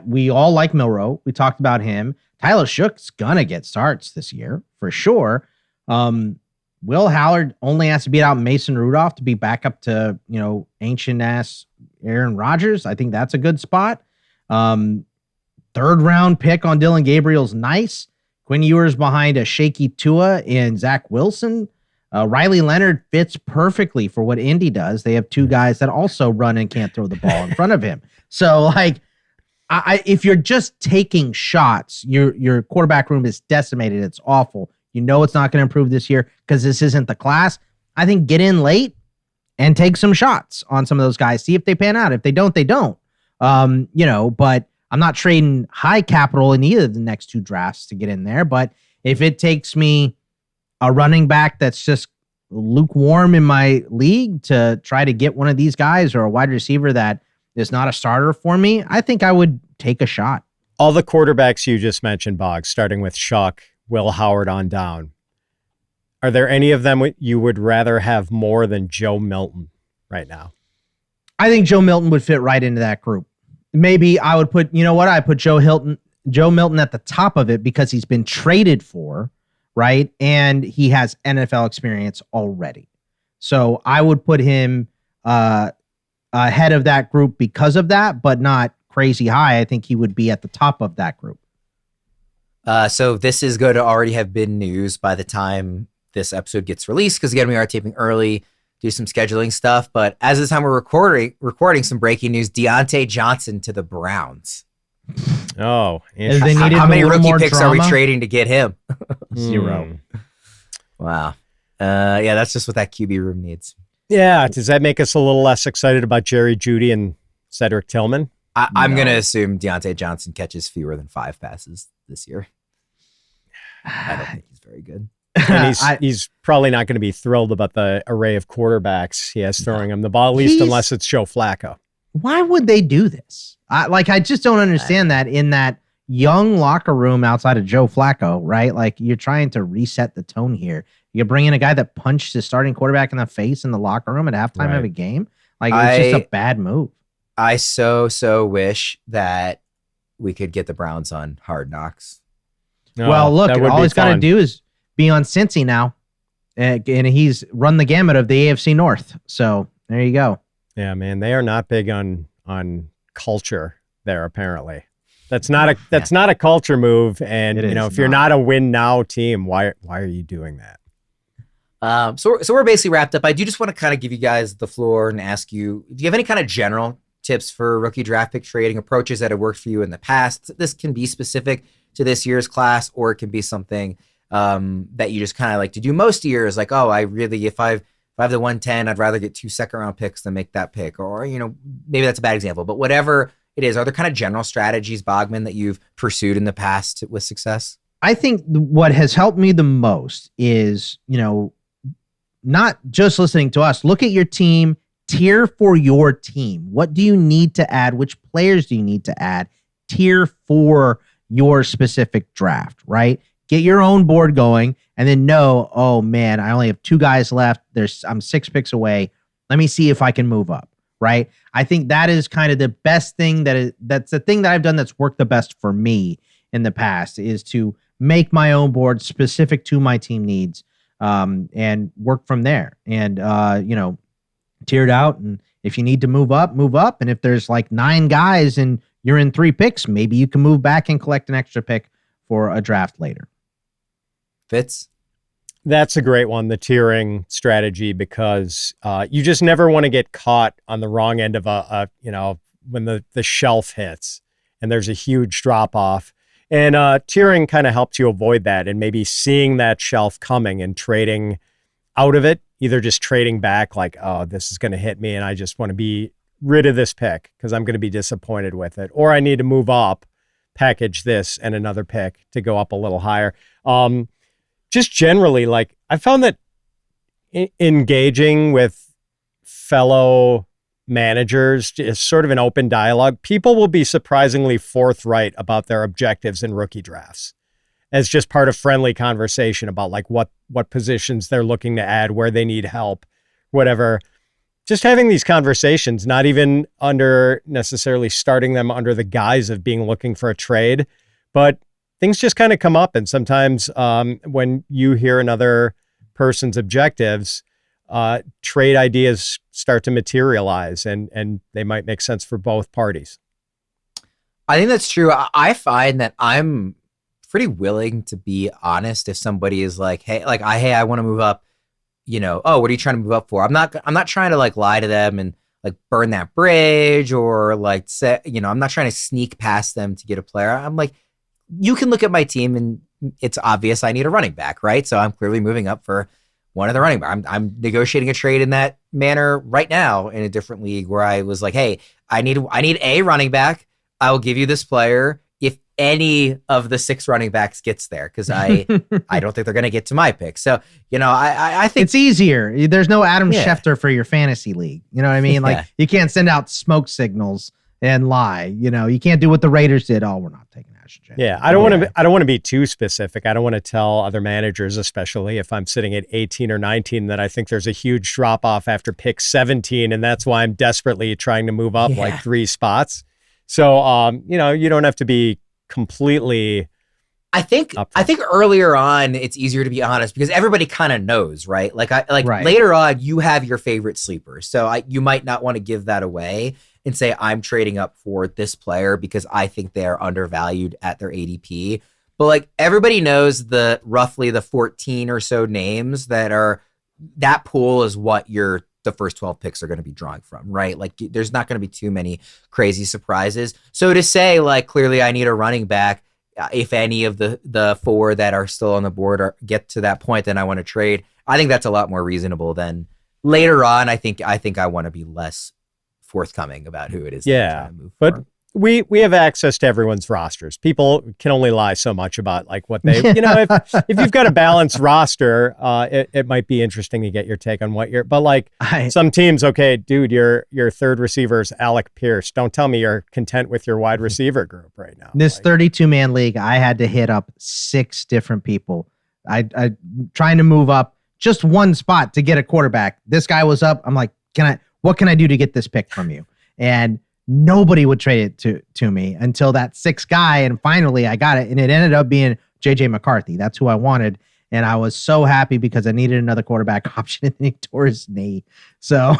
we all like Milroe. We talked about him. Tyler Shook's gonna get starts this year for sure. Will Howard only has to beat out Mason Rudolph to be back up to, you know, ancient ass Aaron Rodgers. I think that's a good spot. 3rd round pick on Dylan Gabriel's nice. Quinn Ewers behind a shaky Tua and Zach Wilson. Riley Leonard fits perfectly for what Indy does. They have 2 guys that also run and can't throw the ball in front of him. So like, if you're just taking shots, your quarterback room is decimated. It's awful. You know it's not going to improve this year because this isn't the class. I think get in late and take some shots on some of those guys. See if they pan out. If they don't, they don't. You know, but I'm not trading high capital in either of the next 2 drafts to get in there. But if it takes me a running back that's just lukewarm in my league to try to get one of these guys, or a wide receiver that is not a starter for me, I think I would take a shot. All the quarterbacks you just mentioned, Boggs, starting with Shuck, Will Howard on down, are there any of them you would rather have more than Joe Milton right now? I think Joe Milton would fit right into that group. Maybe I would put, you know what? I put Joe Milton at the top of it because he's been traded for, right? And he has NFL experience already. So I would put him ahead of that group because of that, but not crazy high. I think he would be at the top of that group. So this is going to already have been news by the time this episode gets released, because again, we are taping early, do some scheduling stuff. But as of the time we're recording some breaking news: Deontay Johnson to the Browns. Oh, how many rookie picks are we trading to get him? 0. Wow. Yeah, that's just what that QB room needs. Yeah. Does that make us a little less excited about Jerry Jeudy and Cedric Tillman? I'm going to assume Deontay Johnson catches fewer than 5 passes this year. I don't think he's very good. And he's probably not going to be thrilled about the array of quarterbacks he has throwing him the ball, at least unless it's Joe Flacco. Why would they do this? I just don't understand that in that young locker room outside of Joe Flacco, right? Like, you're trying to reset the tone here. You bring in a guy that punched his starting quarterback in the face in the locker room at halftime of a game. Like, it's just a bad move. I so wish that we could get the Browns on Hard Knocks. No, well, look, all he's got to do is be on Cincy now, and he's run the gamut of the AFC North. So there you go. Yeah, man, they are not big on culture there. Apparently, that's not a culture move. And if you're not a win now team, why are you doing that? So we're basically wrapped up. I do just want to kind of give you guys the floor and ask you: do you have any kind of general tips for rookie draft pick trading approaches that have worked for you in the past? This can be specific to this year's class, or it can be something that you just kind of like to do most years. Like, oh, if I have the 110, I'd rather get 2 second-round picks than make that pick. Or, maybe that's a bad example, but whatever it is, are there kind of general strategies, Bogman, that you've pursued in the past with success? I think what has helped me the most is, not just listening to us. Look at your team, tier for your team. What do you need to add? Which players do you need to add? Tier for your specific draft, right? Get your own board going, and then know, oh man, I only have 2 guys left. I'm 6 picks away. Let me see if I can move up, right? I think that is kind of the best thing that's the thing that I've done that's worked the best for me in the past, is to make my own board specific to my team needs, and work from there. And tier it out. And if you need to move up, move up. And if there's like 9 guys and you're in 3 picks, maybe you can move back and collect an extra pick for a draft later. Fitz? That's a great one, the tiering strategy, because you just never want to get caught on the wrong end of when the shelf hits and there's a huge drop off. And tiering kind of helps you avoid that, and maybe seeing that shelf coming and trading out of it, either just trading back like, oh, this is going to hit me and I just want to be rid of this pick because I'm going to be disappointed with it. Or I need to move up, package this and another pick to go up a little higher. Just generally, like, I found that engaging with fellow managers is sort of an open dialogue. People will be surprisingly forthright about their objectives in rookie drafts as just part of friendly conversation about like what positions they're looking to add, where they need help, whatever. Just having these conversations, not even under necessarily starting them under the guise of being looking for a trade, but things just kind of come up. And sometimes when you hear another person's objectives, trade ideas start to materialize, and they might make sense for both parties. I think that's true. I find that I'm pretty willing to be honest if somebody is like, hey, I want to move up, oh, what are you trying to move up for? I'm not trying to like lie to them and like burn that bridge or like say, I'm not trying to sneak past them to get a player. I'm like, you can look at my team and it's obvious I need a running back, right? So I'm clearly moving up for one of the running back. I'm negotiating a trade in that manner right now in a different league where I was like, hey, I need a running back. I will give you this player if any of the 6 running backs gets there, because I don't think they're going to get to my pick. So, I think it's easier. There's no Adam Schefter for your fantasy league. You know what I mean? Like, you can't send out smoke signals and lie. You can't do what the Raiders did. Oh, we're not taking Ashton. Yeah, I don't want to be too specific. I don't want to tell other managers, especially if I'm sitting at 18 or 19, that I think there's a huge drop off after pick 17, and that's why I'm desperately trying to move up like 3 spots. So, you don't have to be completely. I think earlier on it's easier to be honest because everybody kind of knows, right? Later on you have your favorite sleepers, so you might not want to give that away and say I'm trading up for this player because I think they're undervalued at their ADP. But like everybody knows roughly the 14 or so names that pool is what the first 12 picks are going to be drawing from, right? Like there's not going to be too many crazy surprises. So to say like clearly I need a running back, if any of the 4 that are still on the board get to that point, then I want to trade. I think that's a lot more reasonable than later on. I think I want to be less forthcoming about who it is. Yeah, but we have access to everyone's rosters. People can only lie so much about like what they, if you've got a balanced roster, it might be interesting to get your take on what but like some teams, okay, dude, your third receiver is Alec Pierce. Don't tell me you're content with your wide receiver group right now. This 32-man league, I had to hit up 6 different people. I trying to move up just one spot to get a quarterback. This guy was up. I'm like, what can I do to get this pick from you? And nobody would trade it to me until that 6th guy. And finally I got it. And it ended up being JJ McCarthy. That's who I wanted. And I was so happy because I needed another quarterback option and he tore his knee. So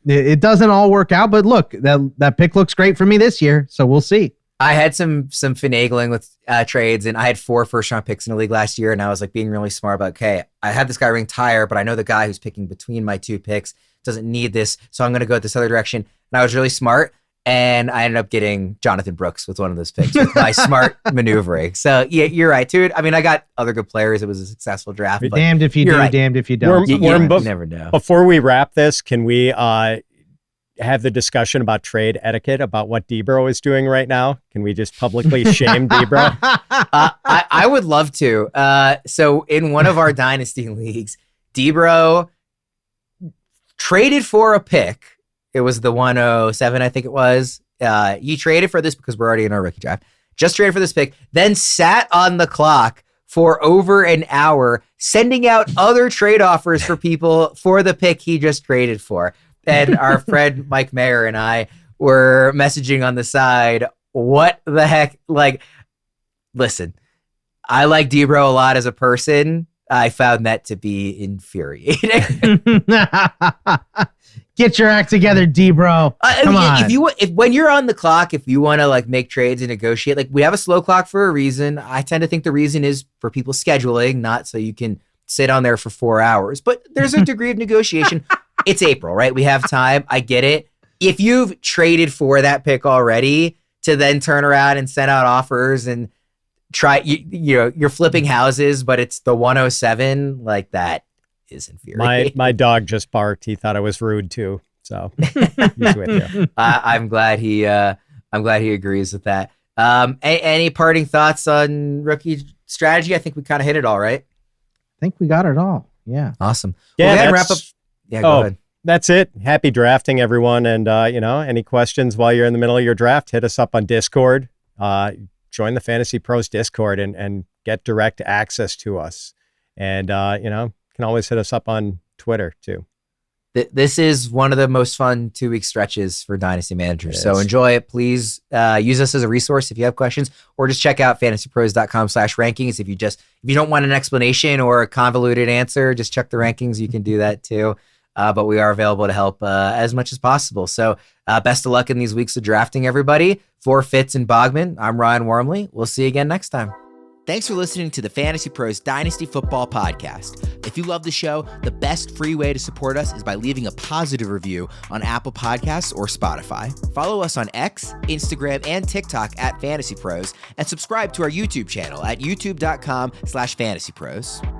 it doesn't all work out, but look, that pick looks great for me this year. So we'll see. I had some finagling with trades, and I had 4 first-round picks in the league last year, and I was like being really smart about, okay, I have this guy ranked higher, but I know the guy who's picking between my 2 picks doesn't need this, so I'm going to go this other direction. And I was really smart, and I ended up getting Jonathan Brooks with one of those picks with my smart maneuvering. So yeah, you're right, dude. I mean, I got other good players. It was a successful draft. You're damned if you do, right. Damned if you don't. You never know. Before we wrap this, can we have the discussion about trade etiquette, about what Debro is doing right now? Can we just publicly shame Debro? I would love to. So in one of our Dynasty leagues, Debro traded for a pick. It was the 107, I think it was. He traded for this because we're already in our rookie draft. Just traded for this pick, then sat on the clock for over an hour, sending out other trade offers for people for the pick he just traded for. And our friend Mike Mayer and I were messaging on the side, what the heck? Like, listen, I like Debro a lot as a person. I found that to be infuriating. Get your act together, D bro. Come on. If when you're on the clock, if you want to like make trades and negotiate, like we have a slow clock for a reason. I tend to think the reason is for people scheduling, not so you can sit on there for 4 hours. But there's a degree of negotiation. It's April, right? We have time. I get it. If you've traded for that pick already to then turn around and send out offers and try, you're flipping houses, but it's the 107, like that is infuriating. My dog just barked. He thought I was rude too. So he's with you. I'm glad he agrees with that. Any parting thoughts on rookie strategy? I think we kind of hit it all, right? I think we got it all. Yeah. Awesome. Yeah. Well, wrap up. Yeah. Go ahead. That's it. Happy drafting, everyone. And, any questions while you're in the middle of your draft, hit us up on Discord. Join the Fantasy Pros Discord and get direct access to us. And, can always hit us up on Twitter too. This is one of the most fun 2-week stretches for Dynasty managers. So enjoy it. Please use us as a resource if you have questions, or just check out fantasypros.com/rankings. If you don't want an explanation or a convoluted answer, just check the rankings. You can do that too. But we are available to help as much as possible. So best of luck in these weeks of drafting, everybody. For Fitz and Bogman, I'm Ryan Wormeli. We'll see you again next time. Thanks for listening to the Fantasy Pros Dynasty Football Podcast. If you love the show, the best free way to support us is by leaving a positive review on Apple Podcasts or Spotify. Follow us on X, Instagram, and TikTok at Fantasy Pros, and subscribe to our YouTube channel at youtube.com/fantasypros.